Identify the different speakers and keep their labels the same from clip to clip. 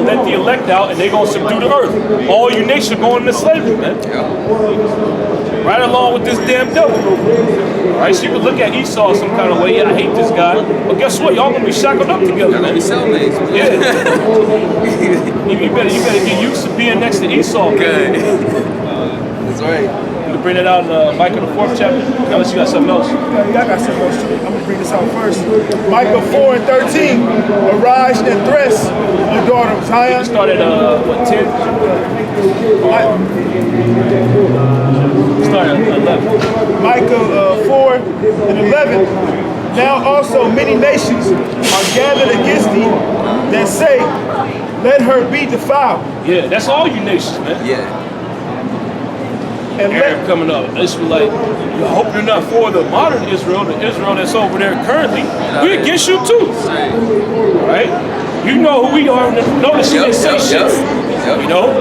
Speaker 1: gonna let the elect out, and they're gonna subdue the earth. All you nations going into slavery, man. Right along with this damn devil. Right? So you can look at Esau some kind of way. Yeah, I hate this guy. But guess what? Y'all gonna be shackled up together, man. Yeah. you better get used to being next to Esau, man.
Speaker 2: Good. That's right.
Speaker 1: You bring it out in Micah the 4th chapter. Unless you got something else.
Speaker 3: Yeah, I got something else too. I'm gonna bring this out first. Micah 4:13. Arise and thresh, you daughter of Zion.
Speaker 1: You start at what, 10? Start at 11.
Speaker 3: Micah 4:11. Now also many nations are gathered against thee that say, let her be defiled.
Speaker 1: Yeah, that's all you nations, man.
Speaker 2: Yeah.
Speaker 3: And
Speaker 1: Arab coming up, Israelite. You hope you're not for the modern Israel, the Israel that's over there currently. We against you too, right? You know who we are. Notice she didn't say shit. You know,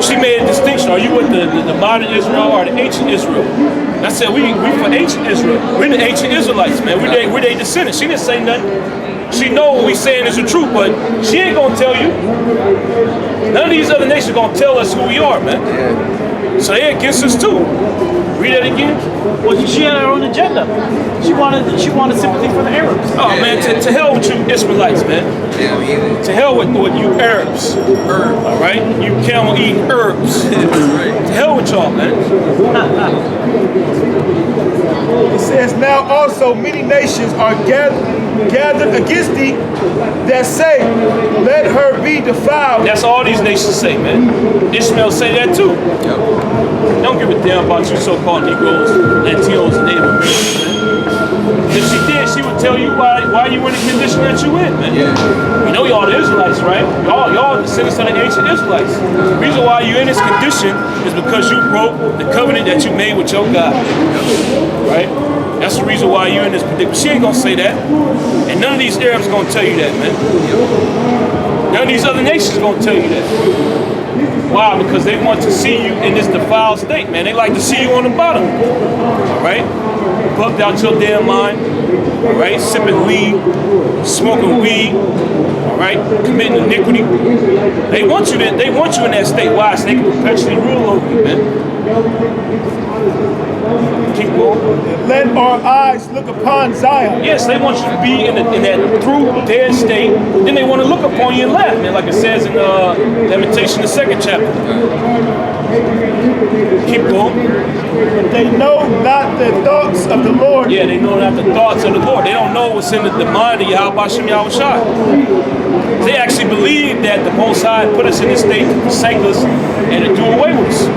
Speaker 1: she made a distinction. Are you with the modern Israel or the ancient Israel? And I said we for ancient Israel. We're the ancient Israelites, man. We're they descendants. She didn't say nothing. She know what we saying is the truth, but she ain't gonna tell you. None of these other nations gonna tell us who we are, man. So they against us too. Read that again.
Speaker 4: Well, she had her own agenda. She wanted sympathy for the Arabs.
Speaker 1: Oh man, to hell with you Israelites, man. To hell with you Arabs. All right, you camel eating herbs. To hell with y'all, man.
Speaker 3: it says, now also many nations are gathered against thee that say, let her be defiled.
Speaker 1: That's all these nations say, man. Ishmael say that too. Don't give a damn about you so-called Negroes, Latinos, and Native Americans, man. If she did, she would tell you why you in the condition that you in, man. You know y'all the Israelites, right? Y'all descendants of the ancient Israelites. The reason why you're in this condition is because you broke the covenant that you made with your God. Right? That's the reason why you're in this predicament. She ain't gonna say that. And none of these Arabs gonna tell you that, man. None of these other nations gonna tell you that. Why? Because they want to see you in this defiled state, man. They like to see you on the bottom. All right? Bugged out your damn mind. All right? Sipping weed, smoking weed. All right? Committing iniquity. They want you in that state. Why? So they can perpetually rule over you, man. Keep going.
Speaker 3: Let our eyes look upon Zion.
Speaker 1: Yes, they want you to be in that through dead state. Then they want to look upon you and laugh, man, like it says in Lamentation, the 2nd chapter. Keep going.
Speaker 3: But they know not the thoughts of the Lord.
Speaker 1: Yeah, they know not the thoughts of the Lord. They don't know what's in the mind of Yahweh Shem Yahushua. They actually believe that the Most High put us in this state to forsake us and to do away with us.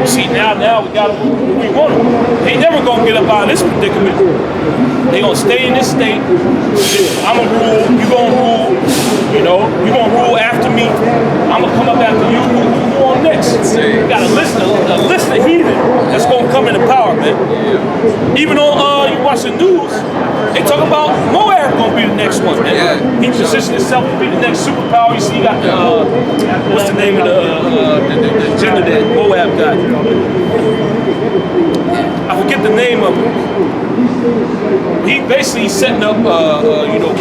Speaker 1: See, now we got who we want them. They never gonna get up out of this predicament. They gonna stay in this state. I'ma rule, you gonna rule, you know, you gonna rule after me. I'ma come up after you. Who on next? You got a list of heathen that's gonna come into power, man. Even on you watch the news, they talk about Moab gonna be the next one, man. He positioned himself to be the next superpower. You see, you got the what's the name of the agenda that Moab got? I forget the name of it. He basically setting up,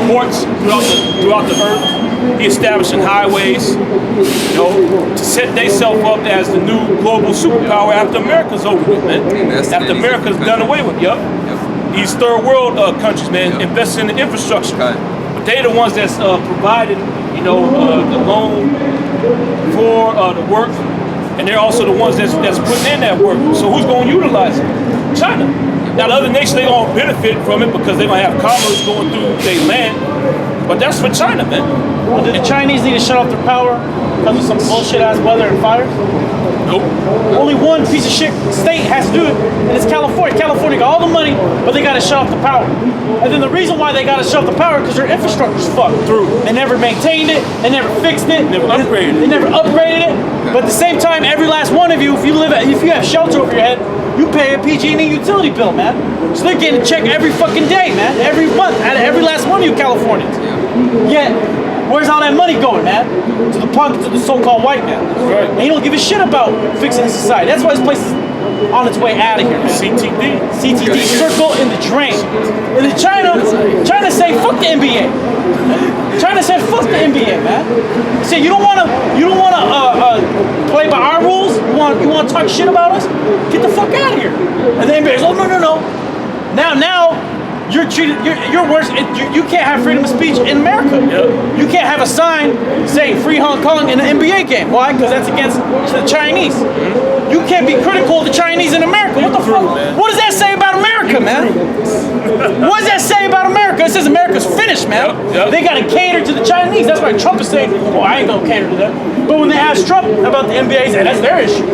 Speaker 1: ports throughout the earth. He establishing highways, to set themselves up as the new global superpower after America's over with, man. After America's done away with, These third world countries, man, invest in the infrastructure. But they're the ones that's provided, the loan for the work. And they're also the ones that's putting in that work. So who's going to utilize it? China. Now the other nations, they're going to benefit from it because they're going to have commerce going through their land. But that's for China, man.
Speaker 4: Well, did the Chinese need to shut off their power because of some bullshit ass weather and fire?
Speaker 1: Nope.
Speaker 4: Only one piece of shit state has to do it, and it's California. California got all the money, but they got to shut off the power. And then the reason why they got to shut off the power because their infrastructure's fucked through. They never maintained it. They never fixed it.
Speaker 1: Never upgraded it.
Speaker 4: They never upgraded it. But at the same time, every last one of you, if you have shelter over your head, you pay a PG&E utility bill, man. So they're getting a check every fucking day, man. Every month, out of every last one of you Californians. Yet, where's all that money going, man? To the punk, to the so-called white man.
Speaker 1: Right.
Speaker 4: And he don't give a shit about fixing his society. That's why this place is on its way out of here.
Speaker 1: CTD.
Speaker 4: CTD, circle in the drain. And then China say fuck the NBA. China said fuck the NBA, man. Say you don't wanna play by our rules. You wanna talk shit about us? Get the fuck out of here. And the NBA's oh no. Now you're treated. You're worse. You can't have freedom of speech in America.
Speaker 1: Yep.
Speaker 4: You can't have a sign saying "Free Hong Kong" in an NBA game. Why? Because that's against the Chinese. You can't be critical of the Chinese in America. What the fuck? What does that say about America, man? What does that say about America? It says America's finished, man.
Speaker 1: Yep.
Speaker 4: They gotta cater to the Chinese. That's why Trump is saying, "Well, I ain't gonna cater to them." But when they ask Trump about the NBA, he said that's their issue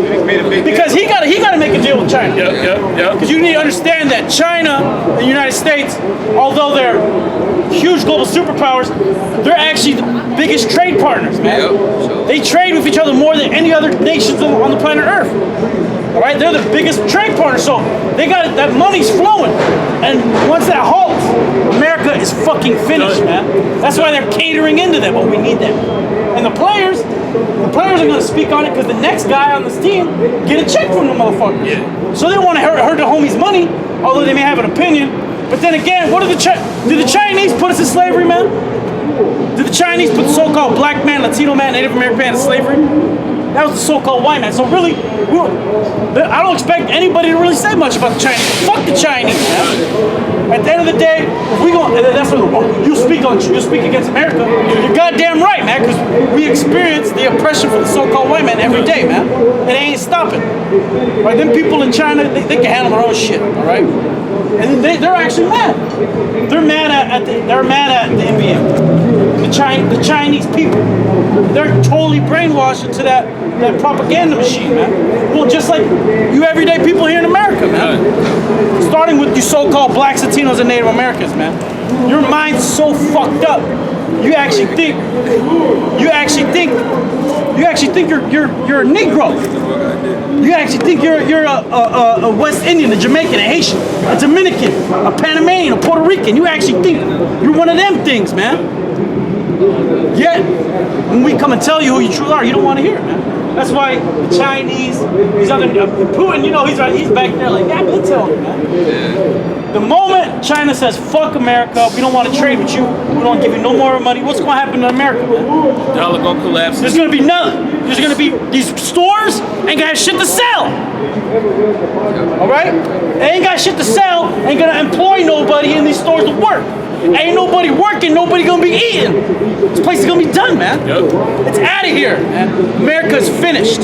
Speaker 4: because he gotta make a deal with China.
Speaker 1: Yep.
Speaker 4: Because you need to understand that China and the United States, although they're huge global superpowers, they're actually the biggest trade partners, man.
Speaker 2: Yep.
Speaker 4: They trade with each other more than any other nations on the planet Earth. All right, they're the biggest trade partners, so they got that money's flowing. And once that halts, America is fucking finished, man. That's why they're catering into them. But we need that. And the players are gonna speak on it because the next guy on this team get a check from the motherfuckers.
Speaker 1: Yeah.
Speaker 4: So they want to hurt the homies' money, although they may have an opinion. But then again, what do the Chinese put us in slavery, man? Did the Chinese put the so-called black man, Latino man, Native American man in slavery? That was the so-called white man. So really, I don't expect anybody to really say much about the Chinese. Fuck the Chinese, man. At the end of the day, if we go, and that's what you speak against America. You're goddamn right, man, because we experience the oppression from the so-called white man every day, man. And they ain't stopping. Right? Them people in China, they can handle their own shit. All right. And they're actually mad. They're mad at the NBA. The Chinese people. They're totally brainwashed into that propaganda machine, man. Well, just like you everyday people here in America, man. Starting with you so-called blacks, Latinos, and Native Americans, man. Your mind's so fucked up. You actually think you're a Negro. You actually think you're a West Indian, a Jamaican, a Haitian, a Dominican, a Panamanian, a Puerto Rican. You actually think you're one of them things, man. Yet, when we come and tell you who you truly are, you don't want to hear it, man. That's why the Chinese, these other Putin, you know, he's back there like, yeah, me tell you, man. The moment China says, fuck America, we don't want to trade with you, we don't give you no more money, what's going to happen to America, man?
Speaker 1: Dollar gonna collapse.
Speaker 4: There's going to be nothing. There's going to be, these stores ain't going to have shit to sell. All right? They ain't got shit to sell, ain't going to employ nobody in these stores to work. Ain't nobody working, nobody gonna be eating. This place is gonna be done, man.
Speaker 1: Yep.
Speaker 4: It's out of here, man. America's finished.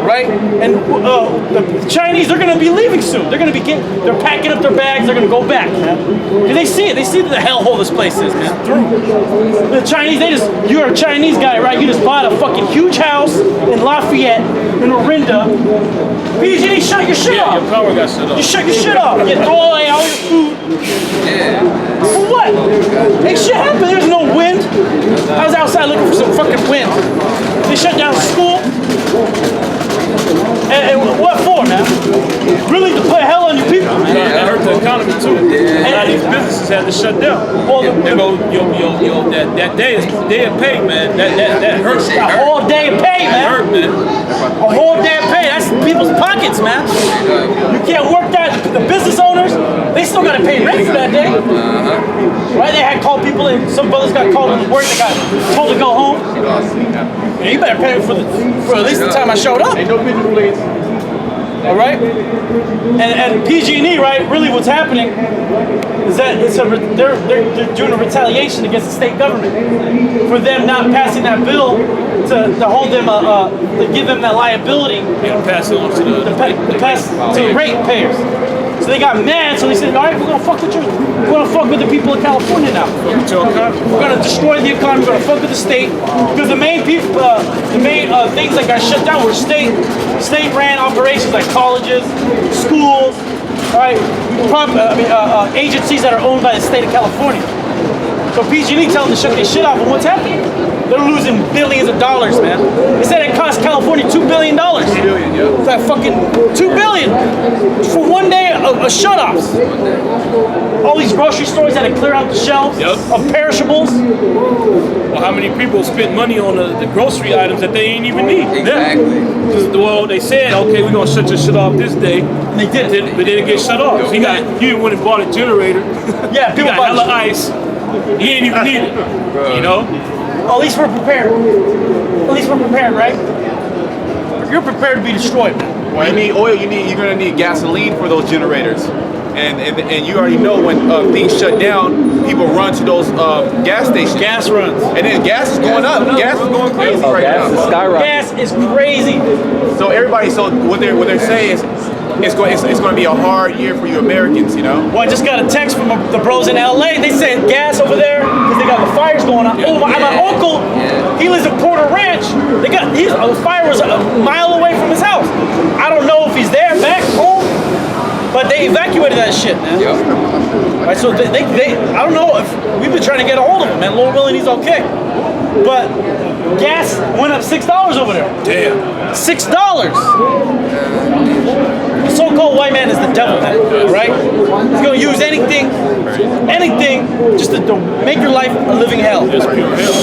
Speaker 4: Right? And the Chinese, they're gonna be leaving soon. They're packing up their bags, they're gonna go back, man. And they see it. They see the hellhole this place is, man. The Chinese, you're a Chinese guy, right? You just bought a fucking huge house in Lafayette, in Orinda. PG, shut your shit off.
Speaker 1: Your power got shut off.
Speaker 4: You shut your shit off. You throw away all your food.
Speaker 2: Yeah.
Speaker 4: For what? Ain't shit happen. There's no wind. I was outside looking for some fucking wind. They shut down school. And what for, man? Really to put hell on your people, man.
Speaker 1: That hurt the economy too. A lot of these businesses had to shut down.
Speaker 4: Well,
Speaker 1: that day of pay, man. That hurts.
Speaker 4: A whole day of pay,
Speaker 1: That
Speaker 4: man.
Speaker 1: hurt, man.
Speaker 4: A whole day of pay. That's people's pockets, man. You can't work that. The business owners, they still got to pay rent for that day. Right? They had called people in. Some brothers got called into work. They got told to go home. Yeah, you better pay for at least the time I showed up.
Speaker 3: Ain't no business, please.
Speaker 4: All right, and PG&E, right? Really, what's happening is that they're doing a retaliation against the state government for them not passing that bill to hold them to give them that liability.
Speaker 1: Yeah, pass it on to
Speaker 4: the ratepayers. So they got mad, so they said, all right, we're gonna fuck with you. We're gonna fuck with the people of California now. We're gonna destroy the economy. We're gonna fuck with the state because the main things that got shut down were state-ran operations like colleges, schools, right? Agencies that are owned by the state of California. So PG&E telling them to shut their shit off, and what's happening? They're losing billions of dollars, man. They said it cost California $2 billion.
Speaker 2: $2 billion, yeah.
Speaker 4: It's like fucking $2 billion for one day of shut-offs. All these grocery stores had to clear out the shelves
Speaker 1: Yep.
Speaker 4: of perishables.
Speaker 1: Well, how many people spent money on the grocery items that they ain't even need?
Speaker 2: Exactly.
Speaker 1: Well, they said, okay, we're gonna shut your shit off this day.
Speaker 4: And they did it.
Speaker 1: But then it get shut off. He went and bought a generator.
Speaker 4: Yeah,
Speaker 1: He
Speaker 4: people
Speaker 1: got
Speaker 4: buy
Speaker 1: hella ice. He ain't even need it. You know?
Speaker 4: At least we're prepared. At least we're prepared, right? You're prepared to be destroyed, man.
Speaker 5: When you need oil, you're gonna need gasoline for those generators, and you already know when things shut down, people run to those gas stations.
Speaker 4: Gas runs.
Speaker 5: And then gas is going up. Gas is going crazy right
Speaker 6: Gas is
Speaker 5: now.
Speaker 6: skyrocketing.
Speaker 4: Gas is crazy.
Speaker 5: So what they're saying is it's going to be a hard year for you Americans, you know.
Speaker 4: Well, I just got a text from the bros in LA. They said gas over there because they got the fires going on. Oh, my uncle, he lives in Porter Ranch. The fire was a mile away from his house. I don't know if he's there back home, but they evacuated that shit, man.
Speaker 2: Yep.
Speaker 4: Right, so they I don't know if we've been trying to get a hold of him, man. Lord willing, he's okay. But gas went up $6 over there.
Speaker 1: Damn.
Speaker 4: $6. The so-called white man is the devil, man, right? He's gonna use anything, just to make your life a living hell.
Speaker 1: It's pure hell.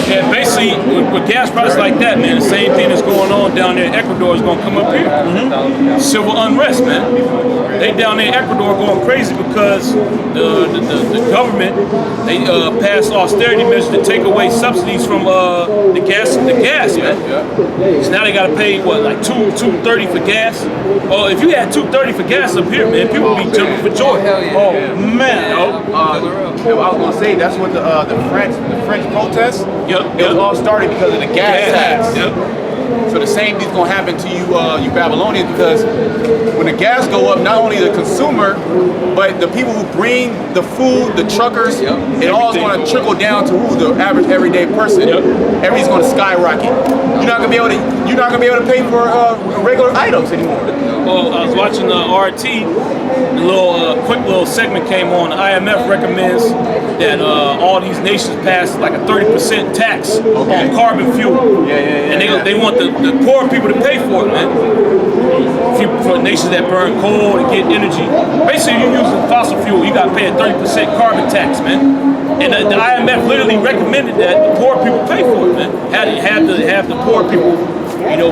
Speaker 1: Yeah, basically, with gas prices like that, man, the same thing that's going on down there in Ecuador is going to come up here. Civil unrest, man. They down there in Ecuador going crazy because the government, they passed austerity measures to take away subsidies from the gas, man. So now they got to pay, what, like $2.30 for gas? Oh, if you had $2.30 for gas up here, man, people would be jumping for joy.
Speaker 2: Hell yeah.
Speaker 4: Oh man.
Speaker 5: I was gonna say that's what the French protests.
Speaker 1: Yep.
Speaker 5: It was all started because of the gas tax.
Speaker 1: Yep.
Speaker 5: So the same thing's gonna happen to you Babylonians, because when the gas go up, not only the consumer, but the people who bring the food, the truckers, it all is gonna trickle down to who the average everyday person. Everything's gonna skyrocket. You're not gonna be able to pay for regular items anymore.
Speaker 1: Well, I was watching RT. The little quick little segment came on. The IMF recommends that all these nations pass like a 30% tax on carbon fuel. And they want the poor people to pay for it, man. For nations that burn coal and get energy, basically you're using fossil fuel, you got to pay a 30% carbon tax, man. And the IMF literally recommended that the poor people pay for it, man. Have the poor people,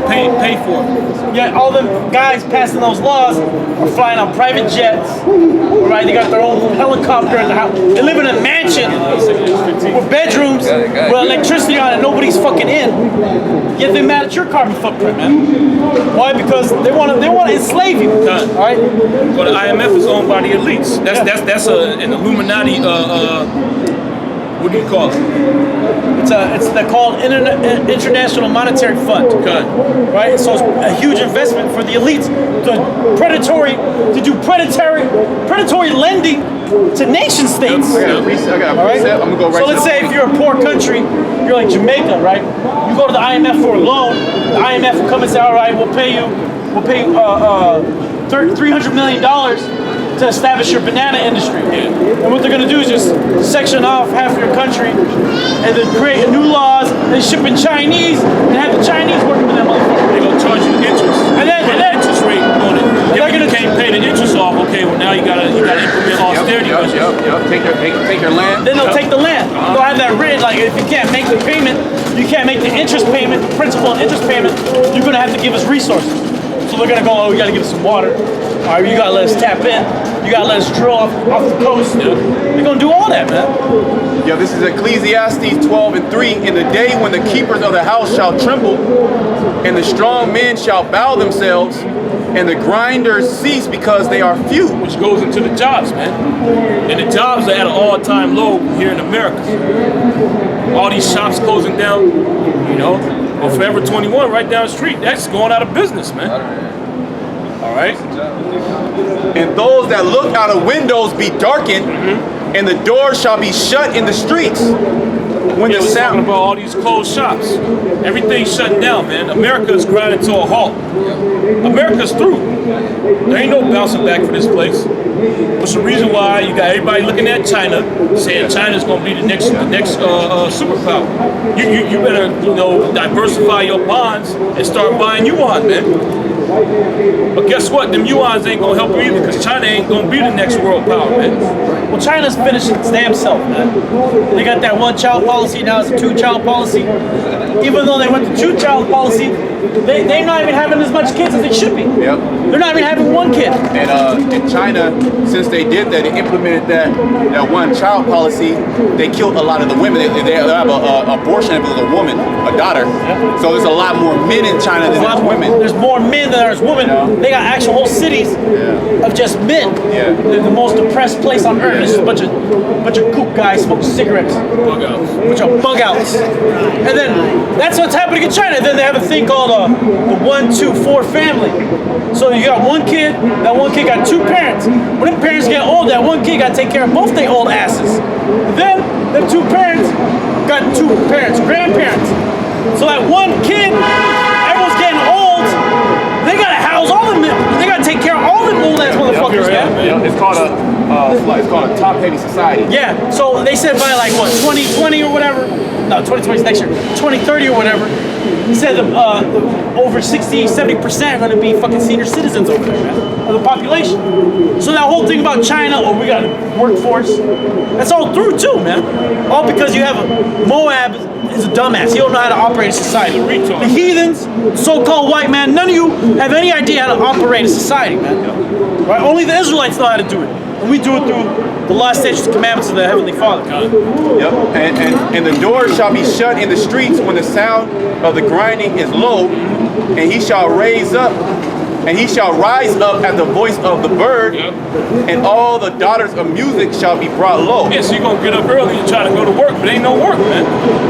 Speaker 1: pay for it.
Speaker 4: Yeah, all the guys passing those laws are flying on private jets, right? They got their own helicopter in the house. They live in a mansion with bedrooms with electricity on it. Nobody's fucking in. Yet they're mad at your carbon footprint, man. Why? Because they want to enslave you. All right.
Speaker 1: Well, the IMF is owned by the elites. That's an Illuminati. What do you call it?
Speaker 4: They're called International Monetary Fund. Right? So it's a huge investment for the elites to do predatory lending to nation states.
Speaker 5: I got a preset. I'm gonna go right.
Speaker 4: So let's say if you're a poor country, you're like Jamaica, right? You go to the IMF for a loan. The IMF will come and say, all right, we'll pay you $300 million to establish your banana industry. And what they're going to do is just section off half of your country and then create new laws and ship in Chinese and have the Chinese working with them motherfuckers.
Speaker 1: They're going to charge you interest.
Speaker 4: And then
Speaker 1: interest rate on it. If you can't pay the interest off, okay, well now you gotta implement austerity measures.
Speaker 5: Take your land.
Speaker 4: Then they'll take the land. They'll have that written, like if you can't make the payment, you can't make the interest payment, the principal and interest payment, you're going to have to give us resources. So they're going to go, oh, you got to give us some water. All right, you got to let us tap in. You got to let us drill off the coast. They're going to do all that, man.
Speaker 5: This is Ecclesiastes 12:3. In the day when the keepers of the house shall tremble, and the strong men shall bow themselves, and the grinders cease because they are few.
Speaker 1: Which goes into the jobs, man. And the jobs are at an all-time low here in America. All these shops closing down, Well, Forever 21 right down the street, that's going out of business, man. All right?
Speaker 5: And those that look out of windows be darkened, and the doors shall be shut in the streets. when
Speaker 1: They
Speaker 5: the
Speaker 1: was talking
Speaker 5: sound,
Speaker 1: about all these closed shops. Everything's shutting down, man. America's grinding to a halt. America's through. There ain't no bouncing back for this place. What's the reason why you got everybody looking at China, saying China's going to be the next superpower? You better diversify your bonds and start buying yuan, man. But guess what? Them yuans ain't gonna help you either, because China ain't gonna be the next world power, man.
Speaker 4: Well, China's finished its damn self, man. They got that one-child policy, now it's a two-child policy. Even though they went to two-child policy, they're not even having as much kids as they should be.
Speaker 5: Yep.
Speaker 4: They're not even having one kid.
Speaker 5: And in China, since they did that, they implemented that one-child policy. They killed a lot of the women. They have an abortion if it was a woman, a daughter. So there's a lot more men in China than there's women.
Speaker 4: There's more men than there's women. They got actual whole cities of just men.
Speaker 5: Yeah.
Speaker 4: They're the most depressed place on earth. It's just a bunch of kook guys smoking cigarettes.
Speaker 1: Bug outs.
Speaker 4: Bunch of bug outs. And then that's what's happening in China. Then they have a thing called the 1, 2, 4 family. So you got one kid, that one kid got 2 parents. When the parents get old, that one kid got to take care of both their old asses. Then the 2 parents got 2 parents, grandparents. So that one kid, everyone's getting old. They gotta house all them. They gotta take care of all them old ass motherfuckers, man.
Speaker 5: It's called a top-heavy society.
Speaker 4: Yeah. So they said by like what 2020 or whatever. No, 2020 is next year. 2030 or whatever. He said over 60, 70% are gonna be fucking senior citizens over there, man, of the population. So that whole thing about China, we got a workforce. That's all through too, man. All because you have Moab is a dumbass. He don't know how to operate a society. The heathens, so-called white man, none of you have any idea how to operate a society, man. Right? Only the Israelites know how to do it. And we do it through the law, statutes, and commandments of the Heavenly Father.
Speaker 5: Yep. And the doors shall be shut in the streets when the sound of the grinding is low, and he shall rise up at the voice of the bird, and all the daughters of music shall be brought low.
Speaker 1: Yeah, so you're gonna get up early and try to go to work, but ain't no work, man.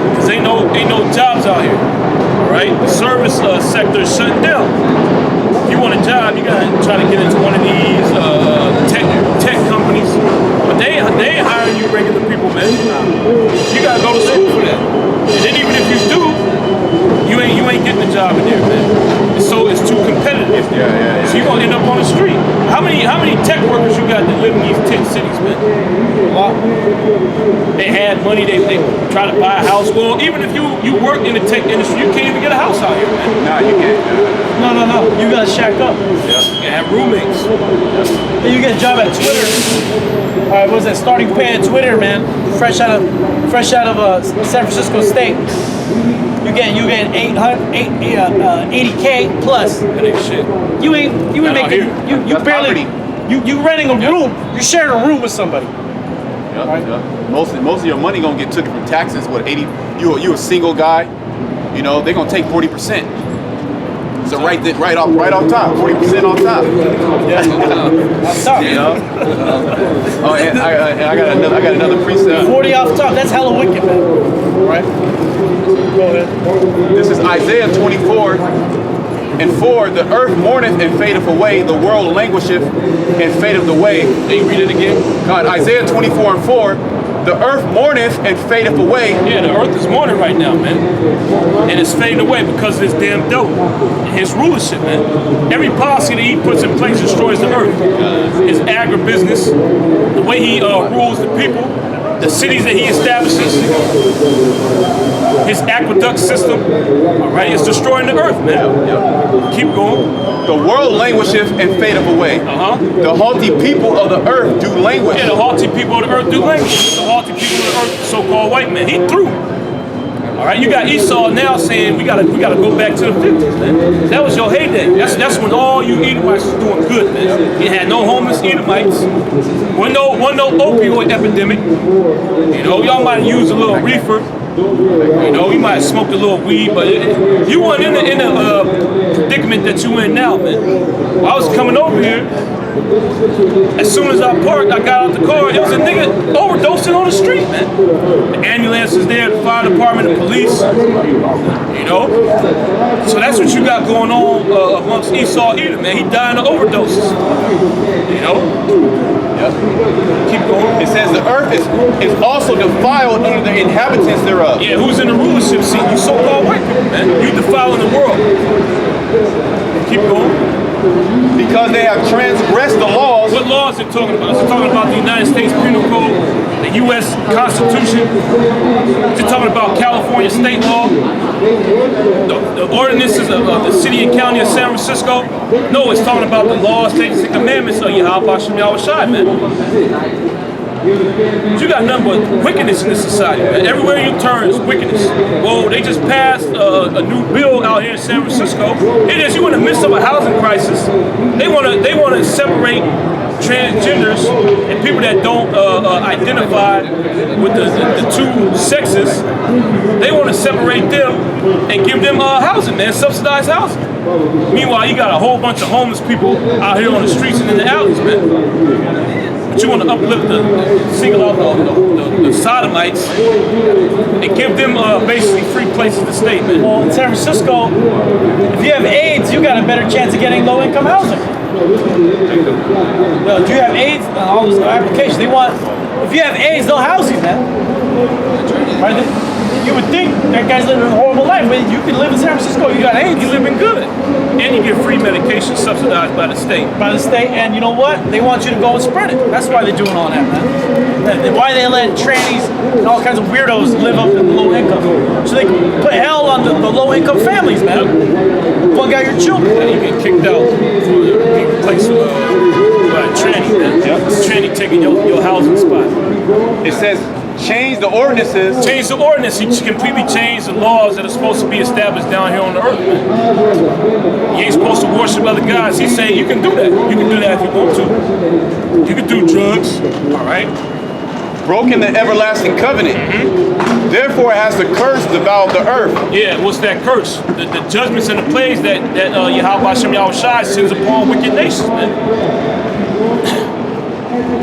Speaker 1: Because ain't no jobs out here. All right? The service sector is shutting down. If you want a job, you gotta try to get into one of these tech companies. But they ain't hiring you regular people, man. You gotta go to school for that. And then even if you do, you ain't getting a job in there, man. So it's too competitive.
Speaker 5: Yeah.
Speaker 1: So you're gonna end up on the street. How many tech workers you got that live in these 10 cities, man? A lot. They had money, they try to buy a house. Well, even if you work in the tech industry, you can't even get a house out here, man.
Speaker 5: Nah, you can't.
Speaker 4: No. You gotta shack up.
Speaker 1: You have roommates.
Speaker 4: Then you get a job at Twitter. All right, what was that? Starting pay at Twitter, man. Fresh out of San Francisco State. You get 80K plus.
Speaker 1: That ain't shit.
Speaker 4: You ain't
Speaker 1: Not out
Speaker 4: making
Speaker 1: here.
Speaker 4: you barely you renting a room. You're sharing a room with somebody.
Speaker 5: Yep. Most of your money gonna get taken from taxes. What 80? You a single guy? You know they're gonna take 40%. So right off top, 40% on top.
Speaker 4: Off top.
Speaker 5: You know. Oh, and I got another precept.
Speaker 4: 40 off top. That's hella wicked, man. Right? Go ahead.
Speaker 5: This is Isaiah 24:4. The earth mourneth and fadeth away. The world languisheth and fadeth away.
Speaker 1: Hey, read it again.
Speaker 5: God, Isaiah 24:4. The earth mourneth and fadeth away.
Speaker 1: Yeah, the earth is mourning right now, man. And it's fading away because of this damn dope. His rulership, man. Every policy that he puts in place destroys the earth. His agribusiness, the way he rules the people, the cities that he establishes, his aqueduct system, all right, it's destroying the earth, man. Keep going.
Speaker 5: The world languisheth and fadeth away. The haughty people of the earth do languish.
Speaker 1: Yeah, the haughty people of the earth do language. The haughty people of the earth, the so-called white man, he threw. All right, you got Esau now saying we gotta go back to the 50s, man. That was your heyday. That's when all you Edomites was doing good, man. You had no homeless Edomites. Wasn't no opioid epidemic. You know, y'all might have used a little reefer. You know, you might have smoked a little weed, but you weren't in the predicament that you in now, man. When I was coming over here, As soon as I parked, I got out the car. It was a nigga overdosing on the street, man. The ambulance is there, the fire department, the police. You know? So that's what you got going on amongst Esau Edom, man. He dying of overdoses. You know?
Speaker 5: Yep.
Speaker 1: Keep going.
Speaker 5: It says the earth is also defiled under the inhabitants thereof.
Speaker 1: Yeah, who's in the rulership seat? You so-called white people, man. You defiling the world. Keep going.
Speaker 5: Because they have transgressed the laws.
Speaker 1: What laws are talking about? Is it talking about the United States Penal Code, the U.S. Constitution? Is it talking about California state law? The ordinances of the city and county of San Francisco? No, it's talking about the laws, statutes, and commandments of Yahweh Shem Yahweh Shai, man. You got nothing but wickedness in this society, man. Everywhere you turn is wickedness. Well, they just passed a new bill out here in San Francisco. It is, you in the midst of a housing crisis. They want to separate transgenders and people that don't identify with the two sexes. They want to separate them and give them housing, man, subsidized housing. Meanwhile, you got a whole bunch of homeless people out here on the streets and in the alleys, man. But you want to uplift single out the sodomites and give them basically free places to stay, man.
Speaker 4: Well, in San Francisco, if you have AIDS, you got a better chance of getting low-income housing. Well, do you have AIDS? All those applications, they want. If you have AIDS, they'll house you, man. Right? You would think that guy's living a horrible life, but you can live in San Francisco. You got AIDS,
Speaker 1: You living good, and you get free medication subsidized by the state.
Speaker 4: and you know what? They want you to go and spread it. That's why they're doing all that, man. Why they let trannies and all kinds of weirdos live up in low income, so they can put hell on the low income families, man. Plug out your children.
Speaker 1: And you get kicked out for being replaced by a tranny, man. Tranny taking your housing spot.
Speaker 5: It says change the ordinances.
Speaker 1: Change the ordinance. He completely changed the laws that are supposed to be established down here on the earth, man. You ain't supposed to worship other gods. He's saying you can do that. You can do that if you want to. You can do drugs, all right?
Speaker 5: Broken the everlasting covenant. Therefore has the curse devoured the earth.
Speaker 1: Yeah, what's that curse? The judgments and the plagues that Yahweh Shem Yahweh Shai sends upon wicked nations, man.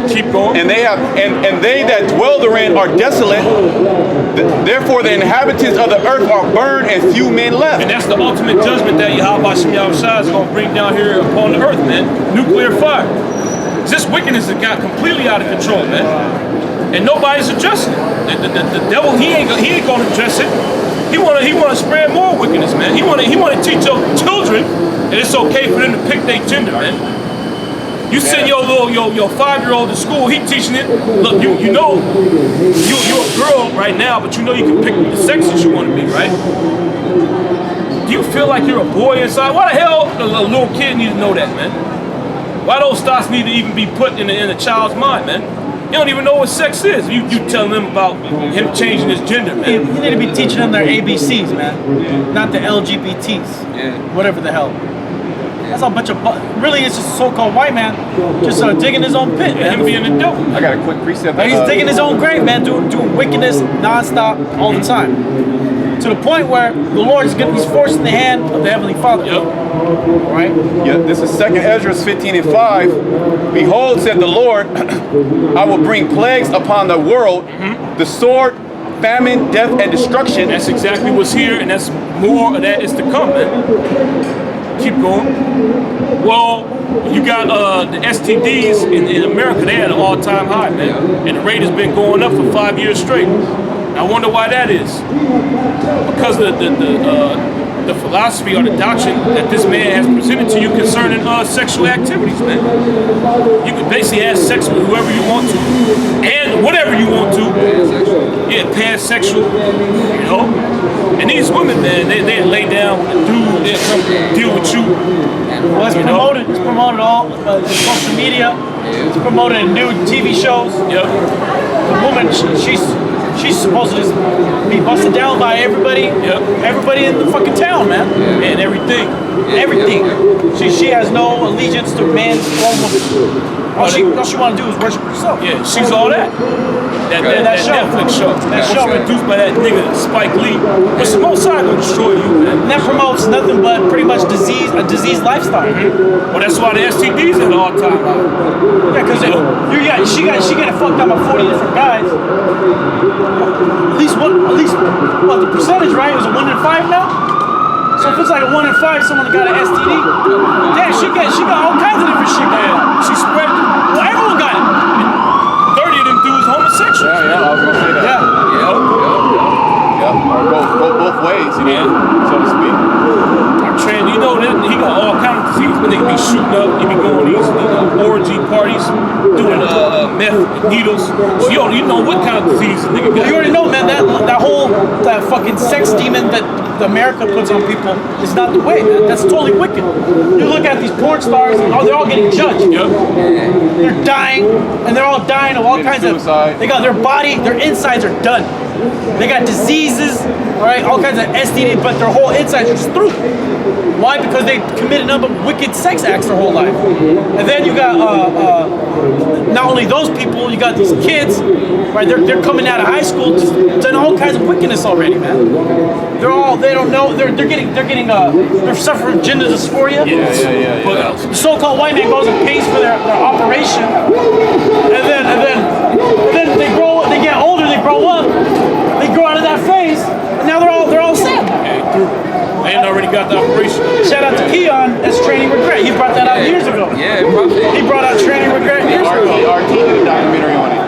Speaker 1: Keep going.
Speaker 5: And they that dwell therein are desolate. Therefore the inhabitants of the earth are burned and few men left.
Speaker 1: And that's the ultimate judgment that Yahweh Shem Yahweh Shai is going to bring down here upon the earth, man. Nuclear fire. This wickedness has got completely out of control, man. And nobody's addressing it. The devil, he ain't going to address it. He want to spread more wickedness, man. He want to teach your children that it's okay for them to pick their gender, man. You send your 5-year-old to school, he teaching it. Look, you know you're a girl right now, but you know you can pick the sex that you want to be, right? Do you feel like you're a boy inside? Why the hell a little kid need to know that, man? Why those thoughts need to even be put in a child's mind, man? They don't even know what sex is. You telling them about him changing his gender, man.
Speaker 4: You need to be teaching them their ABCs, man, not the LGBTs.
Speaker 2: Yeah.
Speaker 4: Whatever the hell. That's a bunch of really. It's just a so-called white man just digging his own pit, man.
Speaker 1: Him being a devil.
Speaker 5: I got a quick precept.
Speaker 4: He's digging his own grave, man, doing wickedness nonstop all the time. To the point where the Lord he's forcing the hand of the Heavenly Father.
Speaker 1: Yep.
Speaker 4: Right?
Speaker 5: Yeah, this is 2 Ezra 15:5. Behold, said the Lord, I will bring plagues upon the world, the sword, famine, death, and destruction.
Speaker 1: That's exactly what's here, and that's more of that is to come, man. Keep going. Well, you got the STDs in America. They're at an all-time high, man, and the rate has been going up for 5 years straight. I wonder why that is. Because the philosophy or the doctrine that this man has presented to you concerning sexual activities, man. You can basically have sex with whoever you want to, and whatever you want to. Yeah, pansexual, you know. And these women, man, they lay down with a dude, they come deal with you.
Speaker 4: Well, it's promoted. It's promoted all social media. It's promoted in new TV shows.
Speaker 1: Yep.
Speaker 4: The woman, she's supposed to just be busted down by everybody.
Speaker 1: Yep.
Speaker 4: Everybody in the fucking town, man.
Speaker 1: And everything.
Speaker 4: Everything. She has no allegiance to man or woman. All she want to do is worship herself.
Speaker 1: Yeah, she's all that. That
Speaker 4: show.
Speaker 1: Netflix show.
Speaker 4: That show.
Speaker 1: Produced by that nigga Spike Lee. But the Most High gonna destroy you, man.
Speaker 4: that promotes nothing but pretty much a diseased lifestyle.
Speaker 1: Well, that's why the STDs at all time high.
Speaker 4: Yeah, because she got fucked up by 40 different guys. At least what the percentage, right? It was a 1 in 5 now. So if it's like a 1 in 5, someone got an STD. Damn, she got all kinds of different shit going on.
Speaker 1: She spread it.
Speaker 4: Well, everyone got it.
Speaker 1: 30 of them dudes homosexual.
Speaker 5: Yeah, I was gonna say that.
Speaker 4: Yeah.
Speaker 5: Or go both ways, you know, so to speak.
Speaker 1: Trans, you know that he got all kinds of diseases, but they be shooting up, they be going these orgy parties, doing meth with needles. So you know what kind of disease nigga got.
Speaker 4: You already know, man, that fucking sex demon that America puts on people is not the way, man. That's totally wicked. You look at these porn stars, they're all getting judged.
Speaker 1: Yep.
Speaker 4: They're dying, and they're all dying of all kinds
Speaker 5: suicide.
Speaker 4: of. They got their body, their insides are done. They got diseases, right? All kinds of STD, but their whole insides are just through. Why? Because they committed a number of wicked sex acts their whole life. And then you got not only those people, you got these kids, right? They're coming out of high school, just done all kinds of wickedness already, man. They don't know. They're suffering from gender dysphoria.
Speaker 1: Yeah.
Speaker 4: The so-called white man goes and pays for their operation, and then they grow. They get older. They grow up. They grow out of that phase, and now they're all sad.
Speaker 1: They already got the operation.
Speaker 4: Shout out to Keon. That's Training Regret. He brought that out years ago.
Speaker 2: Yeah, prophet.
Speaker 4: He brought out Training Regret years ago.
Speaker 5: RT did a documentary on it.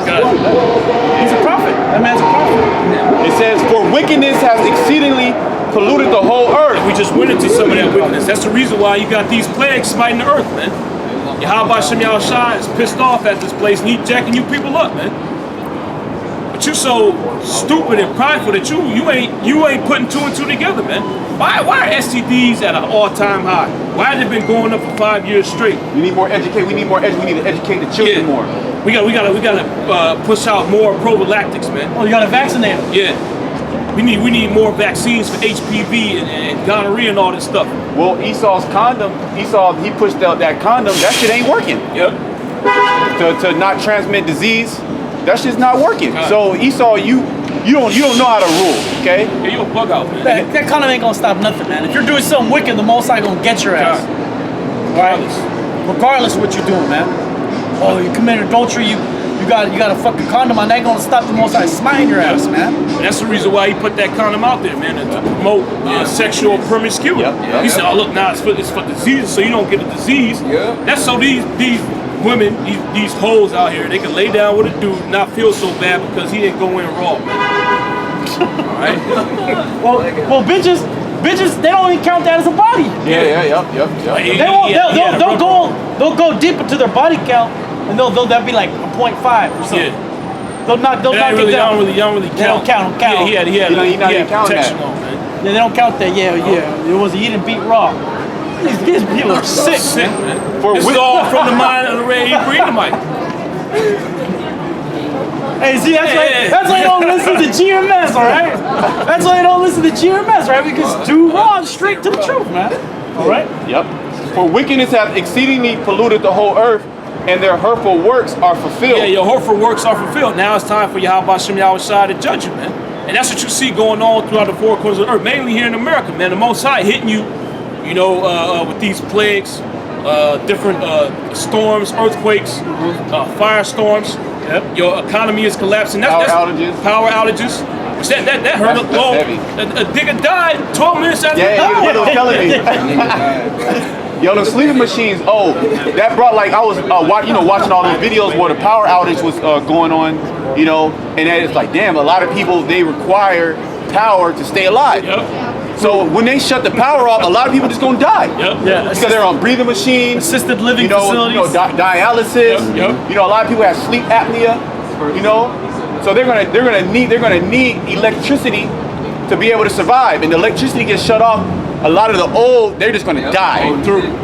Speaker 4: He's a prophet. That man's a prophet.
Speaker 5: It says, for wickedness has exceedingly polluted the whole earth.
Speaker 1: We just went into some of that wickedness. That's the reason why you got these plagues smiting the earth, man. Yahweh Shem Yahushua is pissed off at this place and he jacking you people up, man. But you so stupid and prideful that you ain't putting two and two together, man. Why are STDs at an all-time high? Why have they been going up for 5 years straight?
Speaker 5: You need more educate. We need more we need to educate the children more.
Speaker 1: We gotta push out more prophylactics, man.
Speaker 4: Oh, you gotta vaccinate them.
Speaker 1: Yeah. We need more vaccines for HPV and gonorrhea and all this stuff.
Speaker 5: Well, Esau's condom, he pushed out that condom. That shit ain't working.
Speaker 1: Yep.
Speaker 5: To not transmit disease, that shit's not working.
Speaker 1: God.
Speaker 5: So Esau, you don't know how to rule, okay?
Speaker 1: Yeah, you a bug out, man.
Speaker 4: That condom ain't gonna stop nothing, man. If you're doing something wicked, the Most High gonna get your ass. Regardless of what you're doing, man. Oh, you committed adultery, you got a fucking condom on, that ain't gonna stop the Most High smiting your ass, man.
Speaker 1: And that's the reason why he put that condom out there, man, to promote sexual promiscuity. He said, "Oh, look, now it's for diseases, so you don't get a disease." That's so these women, these hoes out here, they can lay down with a dude, and not feel so bad because he didn't go in raw, man. All right.
Speaker 4: Well, bitches, they don't even count that as a body.
Speaker 5: Yep.
Speaker 4: They'll go deep into their body count, and they'll be like a 0.5 or something.
Speaker 1: Yeah.
Speaker 4: They'll knock it down.
Speaker 1: Y'all don't really count.
Speaker 4: They don't count.
Speaker 1: Yeah, he had
Speaker 5: You're not even counting
Speaker 1: protection
Speaker 5: that.
Speaker 1: on, man.
Speaker 4: Yeah, they don't count that. Yeah. It was he didn't beat raw. These people are sick.
Speaker 1: Sick, man.
Speaker 5: For
Speaker 1: This is all from the mind of the Red Hebrew Edomite.
Speaker 4: Hey, see, that's why you don't listen to GMS, all right? That's why you don't listen to GMS, right? Because too raw, straight to the truth, man. All right?
Speaker 5: Yep. For wickedness hath exceedingly polluted the whole earth, and their hurtful works are fulfilled.
Speaker 1: Yeah, your hurtful works are fulfilled. Now it's time for Yahweh Shem Yahushua to judge you, man. And that's what you see going on throughout the four corners of the earth, mainly here in America, man. The Most High hitting you, with these plagues, different storms, earthquakes, firestorms. Yep. Your economy is collapsing.
Speaker 5: Power outages.
Speaker 1: Power outages. Which that hurt
Speaker 5: That's
Speaker 1: low.
Speaker 5: heavy.
Speaker 1: A digger died 12 minutes after he
Speaker 5: Yeah,
Speaker 1: died.
Speaker 5: he was telling me. Yo, the sleeping machines. Oh, that brought I was watching all those videos where the power outage was going on. And then it's like, damn, a lot of people they require power to stay alive.
Speaker 1: Yep.
Speaker 5: So when they shut the power off, a lot of people just gonna die.
Speaker 1: Yep.
Speaker 4: Yeah.
Speaker 5: Because they're on breathing machines,
Speaker 4: Assisted living facilities.
Speaker 5: dialysis.
Speaker 1: Yep.
Speaker 5: A lot of people have sleep apnea. So they're gonna need electricity to be able to survive. And the electricity gets shut off. A lot of the old, they're just gonna die.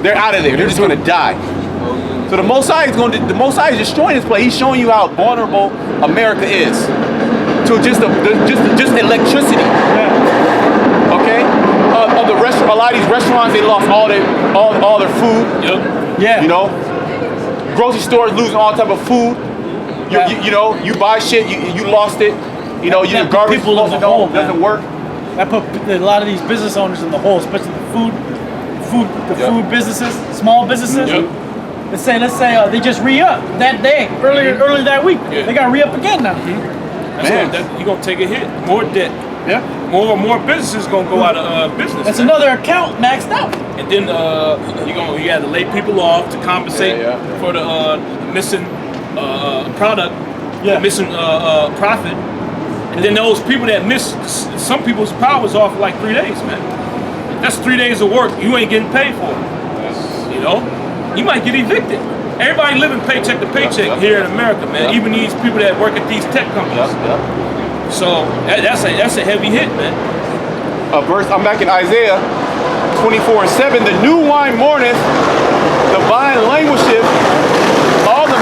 Speaker 5: They're out of there. They're just gonna die. So the Most High is destroying this place. He's showing you how vulnerable America is to just electricity. Okay. A lot of these restaurants, they lost all their food.
Speaker 1: Yep.
Speaker 4: Yeah.
Speaker 5: Grocery stores losing all type of food. You buy shit, you lost it. Your garbage
Speaker 4: people lose
Speaker 5: doesn't
Speaker 4: the home, man.
Speaker 5: work.
Speaker 4: That put a lot of these business owners in the hole, especially the food businesses, small businesses.
Speaker 1: Yep.
Speaker 4: Let's say they just re-up that day, earlier that week.
Speaker 1: Yeah.
Speaker 4: They got re-up again now.
Speaker 1: You're gonna take a hit. More debt.
Speaker 4: Yeah.
Speaker 1: More businesses gonna go out of business.
Speaker 4: That's
Speaker 1: man.
Speaker 4: another account maxed out.
Speaker 1: And then you got to lay people off to compensate for the missing product, missing profit. And then those people that miss, some people's power's off for like 3 days, man. That's 3 days of work you ain't getting paid for. You know, you might get evicted. Everybody living paycheck to paycheck here in America, man. Even these people that work at these tech companies. So that's a heavy hit, man.
Speaker 5: I'm back in Isaiah 24:7. The new wine mourneth, the vine languisheth, all the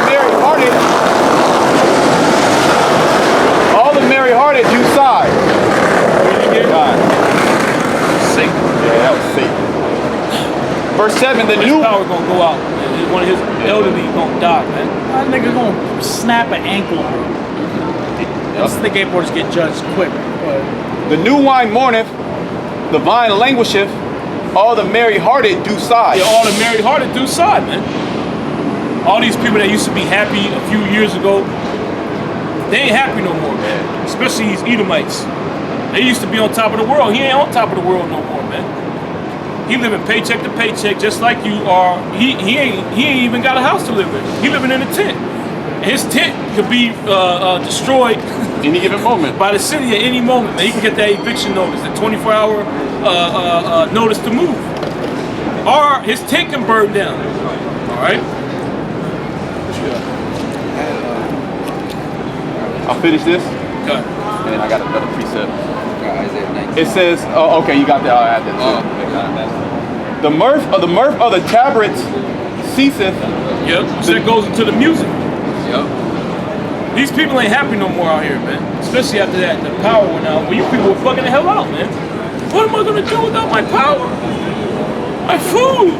Speaker 5: merry-hearted do sigh.
Speaker 1: Satan.
Speaker 5: Yeah, that was Satan. Verse 7, the
Speaker 1: His
Speaker 5: new
Speaker 1: power gonna go out. One of his elderly gonna die, man.
Speaker 4: That nigga gonna snap an ankle. I think skateboarders get judged quick.
Speaker 5: The new wine mourneth, the vine languisheth, all the merry-hearted do sigh.
Speaker 1: Yeah, all the married-hearted do side, man. All these people that used to be happy a few years ago, they ain't happy no more, man. Especially these Edomites. They used to be on top of the world. He ain't on top of the world no more, man. He living paycheck to paycheck just like you are. He ain't even got a house to live in. He living in a tent. And his tent could be destroyed
Speaker 5: Any given moment.
Speaker 1: by the city at any moment, man. He can get that eviction notice, the 24-hour notice to move. Or his tent can burn down. All right?
Speaker 5: I'll finish this,
Speaker 1: Okay.
Speaker 5: and then I got another precept.
Speaker 2: Isaiah 19.
Speaker 5: It says, oh, okay, you got that. I had that too. The mirth of the tabrets ceaseth.
Speaker 1: Yep. So that goes into the music.
Speaker 2: Yep.
Speaker 1: These people ain't happy no more out here, man. Especially after that, the power went out. Well, you people were fucking the hell out, man. What am I gonna do without my power? My food.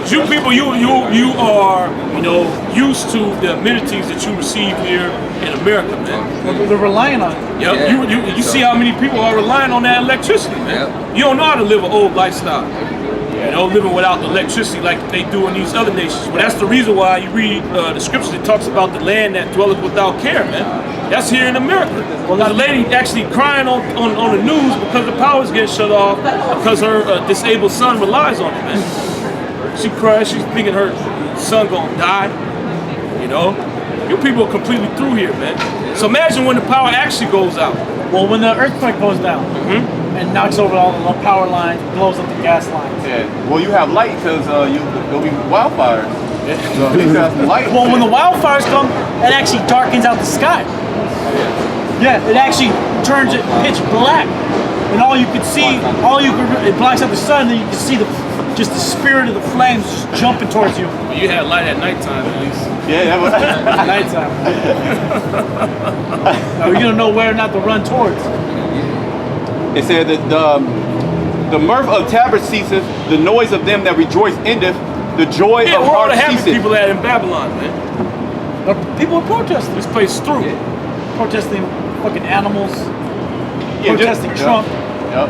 Speaker 1: You people, you are, used to the amenities that you receive here in America, man.
Speaker 4: They're relying on it.
Speaker 1: Yep.
Speaker 2: Yeah.
Speaker 1: You see how many people are relying on that electricity, man.
Speaker 2: Yep.
Speaker 1: You don't know how to live an old lifestyle. Living without electricity like they do in these other nations. But that's the reason why you read the scriptures that talks about the land that dwelleth without care, man. That's here in America. Well, the lady actually crying on the news because the power's getting shut off because her disabled son relies on it, man. She cries, she's thinking her son gonna die, You people are completely through here, man. So imagine when the power actually goes out.
Speaker 4: Well, when the earthquake goes down and knocks over all the power lines, blows up the gas lines.
Speaker 5: Yeah. Well, you have light because there'll be wildfires. So at least you have some light.
Speaker 4: Well, when the wildfires come, it actually darkens out the sky. Yeah, it actually turns it pitch black, and all you could see, it blocks out the sun, and you can see the spirit of the flames just jumping towards you.
Speaker 1: But you had light at nighttime, at least.
Speaker 5: Yeah, that was.
Speaker 4: Nighttime. Now you're gonna know where not to run towards.
Speaker 5: It said that the mirth of tabrets ceaseth, the noise of them that rejoice endeth, the joy
Speaker 1: Yeah,
Speaker 5: of
Speaker 1: where all
Speaker 5: heart
Speaker 1: the happy
Speaker 5: ceaseth.
Speaker 1: people at in Babylon, man.
Speaker 4: People are protesting.
Speaker 1: This place is through.
Speaker 4: Protesting fucking animals.
Speaker 5: Yeah,
Speaker 4: Protesting
Speaker 5: just-
Speaker 4: Trump.
Speaker 5: Yep.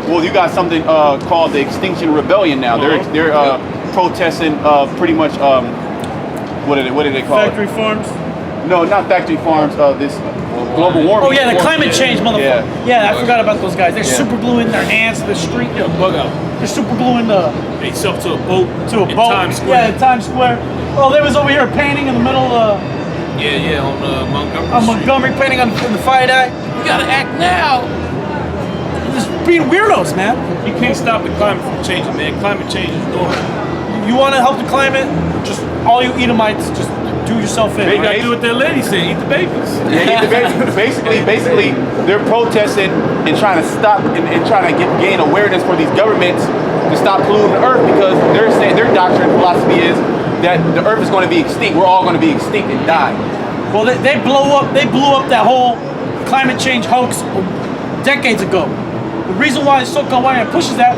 Speaker 5: Well, you got something called the Extinction Rebellion now. They're protesting pretty much what did they call
Speaker 4: Factory farms.
Speaker 5: it? No, not factory farms. This global warming.
Speaker 4: Oh yeah, the climate change motherfucker.
Speaker 5: Yeah.
Speaker 4: Yeah, I forgot about those guys. They're super gluing their hands to the street.
Speaker 1: Yeah, bug out.
Speaker 4: They're super gluing the
Speaker 1: They yourself to a boat
Speaker 4: to a
Speaker 1: in
Speaker 4: boat.
Speaker 1: Times Square.
Speaker 4: Yeah, in Times Square. Oh, they was over here painting in the middle of
Speaker 1: Yeah, on Montgomery.
Speaker 4: on
Speaker 1: Street.
Speaker 4: Montgomery, painting on the Fight Eye.
Speaker 1: You gotta act now.
Speaker 4: Just being weirdos, man.
Speaker 1: You can't stop the climate from changing, man. Climate change is normal.
Speaker 4: You want to help the climate? Just all you Edomites, just do yourself in.
Speaker 1: You
Speaker 4: right?
Speaker 1: gotta do what that lady said. Eat the babies.
Speaker 5: Yeah, basically, they're protesting and trying to stop and trying to gain awareness for these governments to stop polluting the earth because they're saying their doctrine and philosophy is that the earth is going to be extinct. We're all going to be extinct and die.
Speaker 4: Well, they blew up that whole climate change hoax decades ago. The reason why SoCal YN pushes that